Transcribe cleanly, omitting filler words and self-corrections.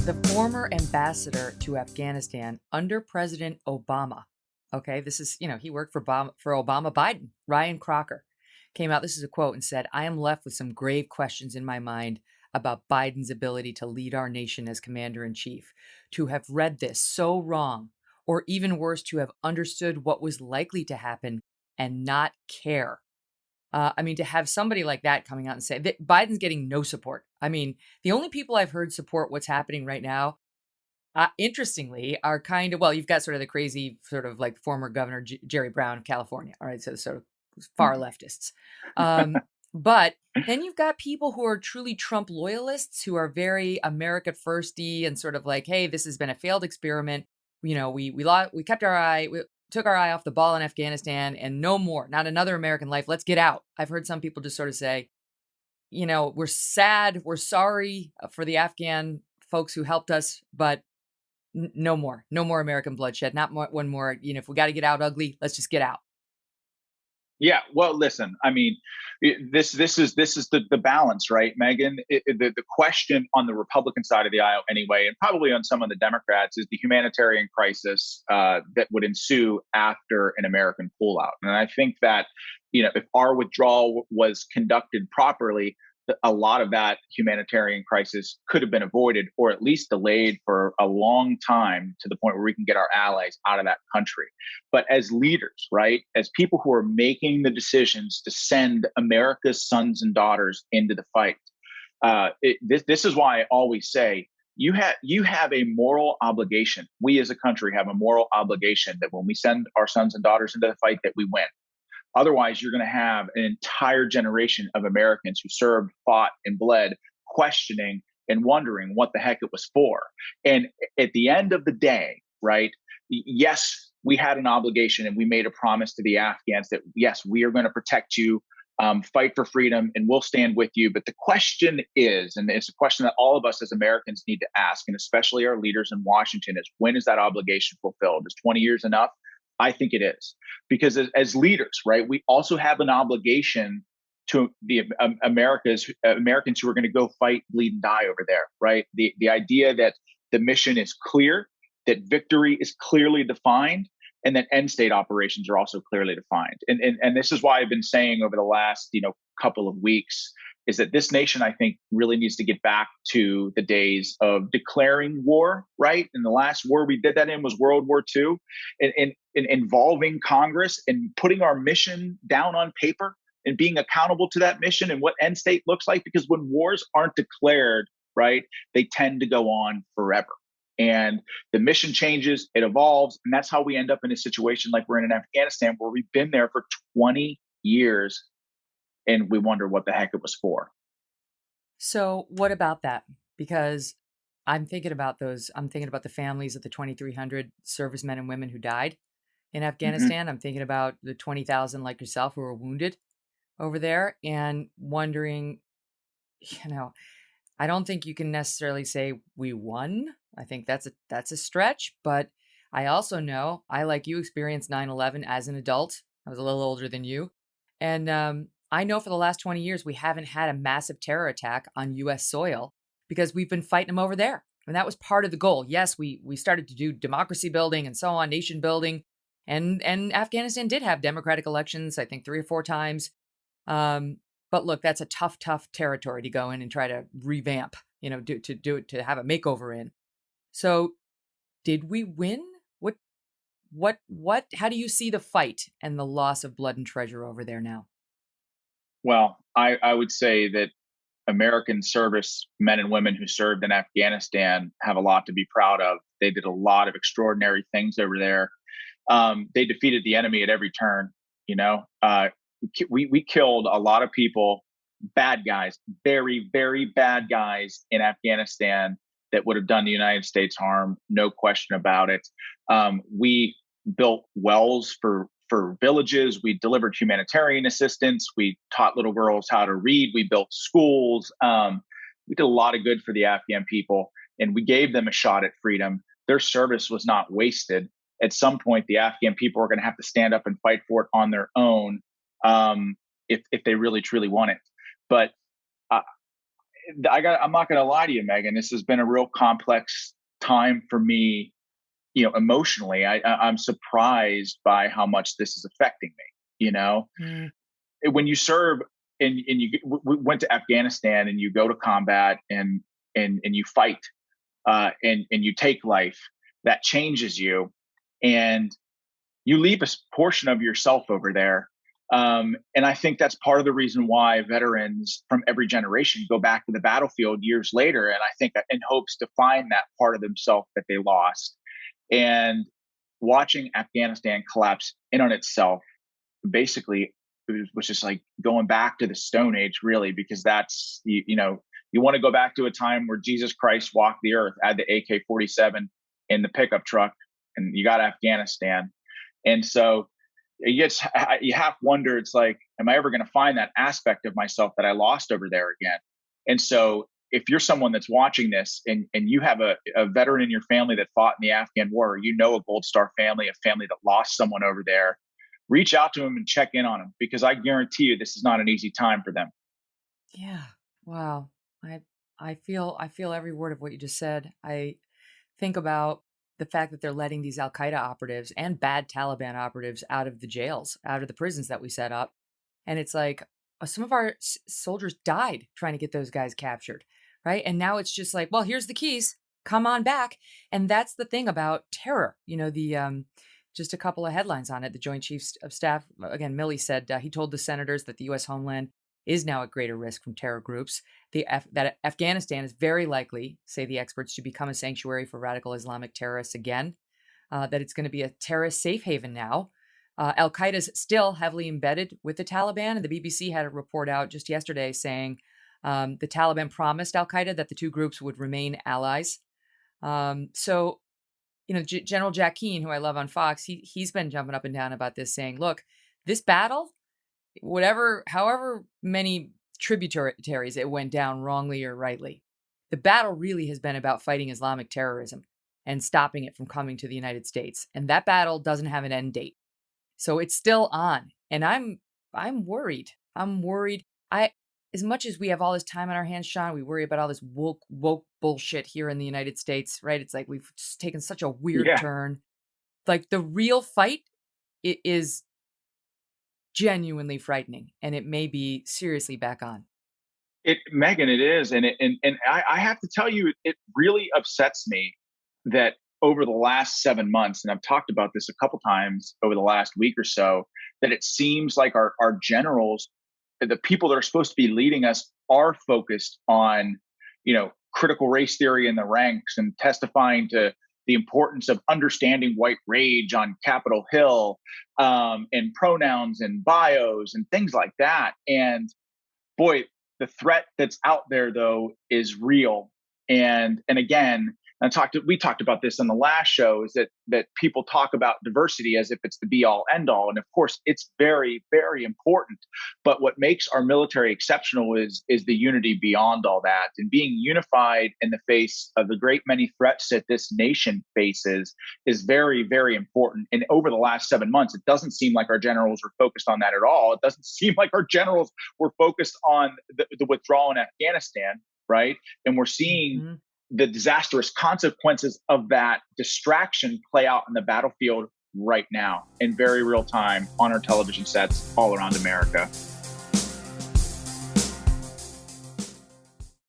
The former ambassador to Afghanistan under President Obama. Okay, this is, he worked for Obama Biden. Ryan Crocker came out. This is a quote and said, "I am left with some grave questions in my mind about Biden's ability to lead our nation as commander in chief. To have read this so wrong, or even worse, to have understood what was likely to happen and not care." To have somebody like that coming out and say that Biden's getting no support. The only people I've heard support what's happening right now, interestingly, are kind of, well, you've got sort of the crazy sort of like former Governor Jerry Brown of California. All right. So sort of far leftists. But then you've got people who are truly Trump loyalists who are very America firsty and sort of like, hey, this has been a failed experiment. We kept our eye, we took our eye off the ball in Afghanistan and no more, not another American life. Let's get out. I've heard some people just sort of say, we're sad, we're sorry for the Afghan folks who helped us, but no more American bloodshed. Not one more. If we got to get out ugly, let's just get out. Yeah, well, listen. This is the balance, right, Megyn? The question on the Republican side of the aisle, anyway, and probably on some of the Democrats, is the humanitarian crisis that would ensue after an American pullout. And I think that if our withdrawal was conducted properly, a lot of that humanitarian crisis could have been avoided or at least delayed for a long time to the point where we can get our allies out of that country. But as leaders, right, as people who are making the decisions to send America's sons and daughters into the fight, this is why I always say you have a moral obligation. We as a country have a moral obligation that when we send our sons and daughters into the fight, that we win. Otherwise, you're going to have an entire generation of Americans who served, fought, and bled, questioning and wondering what the heck it was for. And at the end of the day, right, yes, we had an obligation and we made a promise to the Afghans that, yes, we are going to protect you, fight for freedom, and we'll stand with you. But the question is, and it's a question that all of us as Americans need to ask, and especially our leaders in Washington, is when is that obligation fulfilled? Is 20 years enough? I think it is, because as leaders, right, we also have an obligation to the Americans who are going to go fight, bleed, and die over there, right? The idea that the mission is clear, that victory is clearly defined, and that end state operations are also clearly defined. And this is why I've been saying over the last couple of weeks is that this nation, I think, really needs to get back to the days of declaring war, right? And the last war we did that in was World War II, and involving Congress and putting our mission down on paper and being accountable to that mission and what end state looks like. Because when wars aren't declared, right, they tend to go on forever. And the mission changes, it evolves, and that's how we end up in a situation like we're in Afghanistan, where we've been there for 20 years. And we wonder what the heck it was for. So what about that? Because I'm thinking about the families of the 2,300 servicemen and women who died in Afghanistan. Mm-hmm. I'm thinking about the 20,000 like yourself who were wounded over there and wondering, I don't think you can necessarily say we won. I think that's a stretch, but I also know I, like you, experienced 9/11 as an adult. I was a little older than you. And, I know for the last 20 years, we haven't had a massive terror attack on U.S. soil because we've been fighting them over there. And that was part of the goal. Yes, we started to do democracy building and so on, nation building. And Afghanistan did have democratic elections, I think 3 or 4 times. But look, that's a tough territory to go in and try to revamp, to have a makeover in. So did we win? How do you see the fight and the loss of blood and treasure over there now? Well, I would say that American service men and women who served in Afghanistan have a lot to be proud of. They did a lot of extraordinary things over there. They defeated the enemy at every turn. We killed a lot of people, bad guys, very, very bad guys in Afghanistan that would have done the United States harm, no question about it. We built wells for villages. We delivered humanitarian assistance. We taught little girls how to read. We built schools. We did a lot of good for the Afghan people, and we gave them a shot at freedom. Their service was not wasted. At some point, the Afghan people are going to have to stand up and fight for it on their own if they really, truly want it. But I'm not going to lie to you, Megan. This has been a real complex time for me, emotionally. I'm surprised by how much this is affecting me. Mm, When you serve and went to Afghanistan and you go to combat and you fight, and you take life, that changes you, and you leave a portion of yourself over there. And I think that's part of the reason why veterans from every generation go back to the battlefield years later. And I think in hopes to find that part of themselves that they lost. And watching Afghanistan collapse in on itself, basically, it was just like going back to the Stone Age, really, because that's, you want to go back to a time where Jesus Christ walked the earth, had the AK-47 in the pickup truck, and you got Afghanistan. And so you half wonder, it's like, am I ever going to find that aspect of myself that I lost over there again? And so if you're someone that's watching this and you have a veteran in your family that fought in the Afghan war, a Gold Star family, a family that lost someone over there, reach out to them and check in on them, because I guarantee you this is not an easy time for them. yeah. Wow. I I feel every word of what you just said. I think about the fact that they're letting these Al Qaeda operatives and bad Taliban operatives out of the jails, out of the prisons that we set up. And it's like some of our soldiers died trying to get those guys captured, right? And now it's just like, well, here's the keys. Come on back. And that's the thing about terror. Just a couple of headlines on it. The Joint Chiefs of Staff, again, Milley said he told the senators that the U.S. homeland is now at greater risk from terror groups. That Afghanistan is very likely, say the experts, to become a sanctuary for radical Islamic terrorists again. That it's going to be a terrorist safe haven now. Al Qaeda is still heavily embedded with the Taliban, and the BBC had a report out just yesterday saying the Taliban promised Al Qaeda that the two groups would remain allies. So, General Jack Keane, who I love on Fox, he's been jumping up and down about this, saying, "Look, this battle, however many tributaries it went down wrongly or rightly, the battle really has been about fighting Islamic terrorism and stopping it from coming to the United States. And that battle doesn't have an end date. So it's still on. And I'm worried. I'm worried. I As much as we have all this time on our hands, Sean, we worry about all this woke bullshit here in the United States, right? It's like we've just taken such a weird Yeah. turn. Like the real fight is genuinely frightening, and it may be seriously back on. Megan, it is, and I have to tell you, it really upsets me that over the last 7 months, and I've talked about this a couple times over the last week or so, that it seems like our generals, the people that are supposed to be leading us, are focused on, critical race theory in the ranks and testifying to the importance of understanding white rage on Capitol Hill, and pronouns and bios and things like that. And boy, the threat that's out there though is real. And again, we talked about this in the last show, is that people talk about diversity as if it's the be all end all. And of course it's very, very important. But what makes our military exceptional is the unity beyond all that, and being unified in the face of the great many threats that this nation faces is very, very important. And over the last 7 months, it doesn't seem like our generals were focused on that at all. It doesn't seem like our generals were focused on the withdrawal in Afghanistan, right? And we're seeing Mhm. the disastrous consequences of that distraction play out on the battlefield right now in very real time on our television sets all around America.